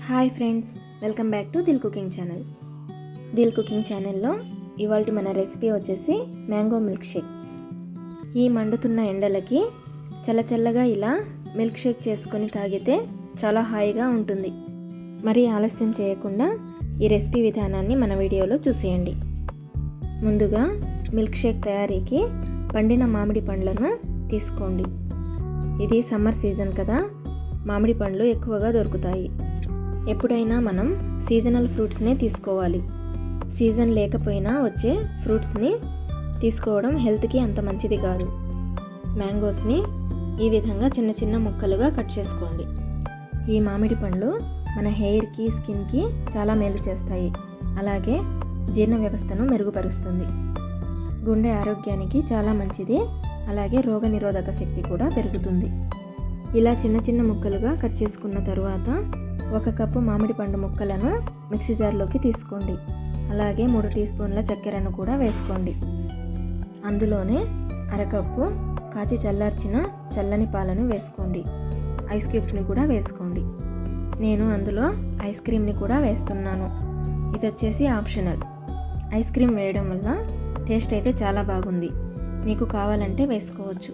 Hi friends, welcome back to Dil cooking channel. Dil cooking ఛానల్లో ఇవాళ మన రెసిపీ వచ్చేసి మ్యాంగో మిల్క్ షేక్. ఈ మండుతున్న ఎండలకి చల్లచల్లగా ఇలా మిల్క్ షేక్ చేసుకొని తాగితే చాలా హాయిగా ఉంటుంది. మరి ఆలస్యం చేయకుండా ఈ రెసిపీ విధానాన్ని మన వీడియోలో చూసేయండి. ముందుగా మిల్క్ షేక్ తయారీకి పండిన మామిడి పండ్లను తీసుకోండి. ఇది సమ్మర్ సీజన్ కదా, మామిడి పండ్లు ఎక్కువగా దొరుకుతాయి. ఎప్పుడైనా మనం సీజనల్ ఫ్రూట్స్నే తీసుకోవాలి. సీజన్ లేకపోయినా వచ్చే ఫ్రూట్స్ని తీసుకోవడం హెల్త్కి అంత మంచిది కాదు. మ్యాంగోస్ని ఈ విధంగా చిన్న చిన్న ముక్కలుగా కట్ చేసుకోండి. ఈ మామిడి పండ్లు మన హెయిర్కి, స్కిన్కి చాలా మేలు చేస్తాయి. అలాగే జీర్ణ వ్యవస్థను మెరుగుపరుస్తుంది. గుండె ఆరోగ్యానికి చాలా మంచిది. అలాగే రోగనిరోధక శక్తి కూడా పెరుగుతుంది. ఇలా చిన్న చిన్న ముక్కలుగా కట్ చేసుకున్న తరువాత 1 కప్పు మామిడి పండు ముక్కలను మిక్సీ జార్లోకి తీసుకోండి. అలాగే 3 టీ స్పూన్ల చక్కెరను కూడా వేసుకోండి. అందులోనే 1/2 కప్పు కాచి చల్లార్చిన చల్లని పాలను వేసుకోండి. ఐస్ క్యూబ్స్ని కూడా వేసుకోండి. నేను అందులో ఐస్ క్రీమ్ని కూడా వేస్తున్నాను. ఇది వచ్చేసి ఆప్షనల్. ఐస్ క్రీమ్ వేయడం వల్ల టేస్ట్ అయితే చాలా బాగుంది. మీకు కావాలంటే వేసుకోవచ్చు.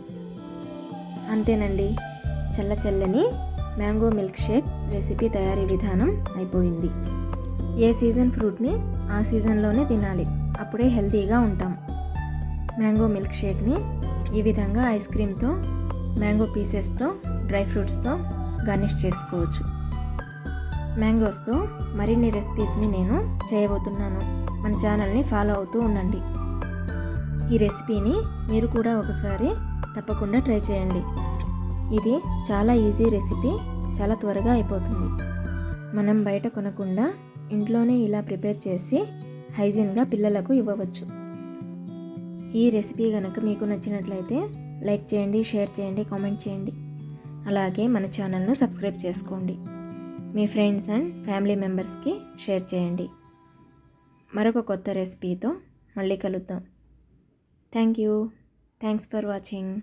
అంతేనండి, చల్లని మ్యాంగో మిల్క్ షేక్ రెసిపీ తయారీ విధానం అయిపోయింది. ఏ సీజన్ ఫ్రూట్ని ఆ సీజన్లోనే తినాలి, అప్పుడే హెల్తీగా ఉంటాం. మ్యాంగో మిల్క్ షేక్ని ఈ విధంగా ఐస్ క్రీమ్తో, మ్యాంగో పీసెస్తో, డ్రై ఫ్రూట్స్తో గార్నిష్ చేసుకోవచ్చు. మ్యాంగోస్తో మరిన్ని రెసిపీస్ని నేను చేయబోతున్నాను. మన ఛానల్ని ఫాలో అవుతూ ఉండండి. ఈ రెసిపీని మీరు కూడా ఒకసారి తప్పకుండా ట్రై చేయండి. ఇది చాలా ఈజీ రెసిపీ, చాలా త్వరగా అయిపోతుంది. మనం బయట కొనకుండా ఇంట్లోనే ఇలా ప్రిపేర్ చేసి హైజీన్గా పిల్లలకు ఇవ్వవచ్చు. ఈ రెసిపీ కనుక మీకు నచ్చినట్లయితే లైక్ చేయండి, షేర్ చేయండి, కామెంట్ చేయండి. అలాగే మన ఛానల్ను సబ్స్క్రైబ్ చేసుకోండి. మీ ఫ్రెండ్స్ అండ్ ఫ్యామిలీ మెంబర్స్కి షేర్ చేయండి. మరొక కొత్త రెసిపీతో మళ్ళీ కలుద్దాం. Thanks for watching.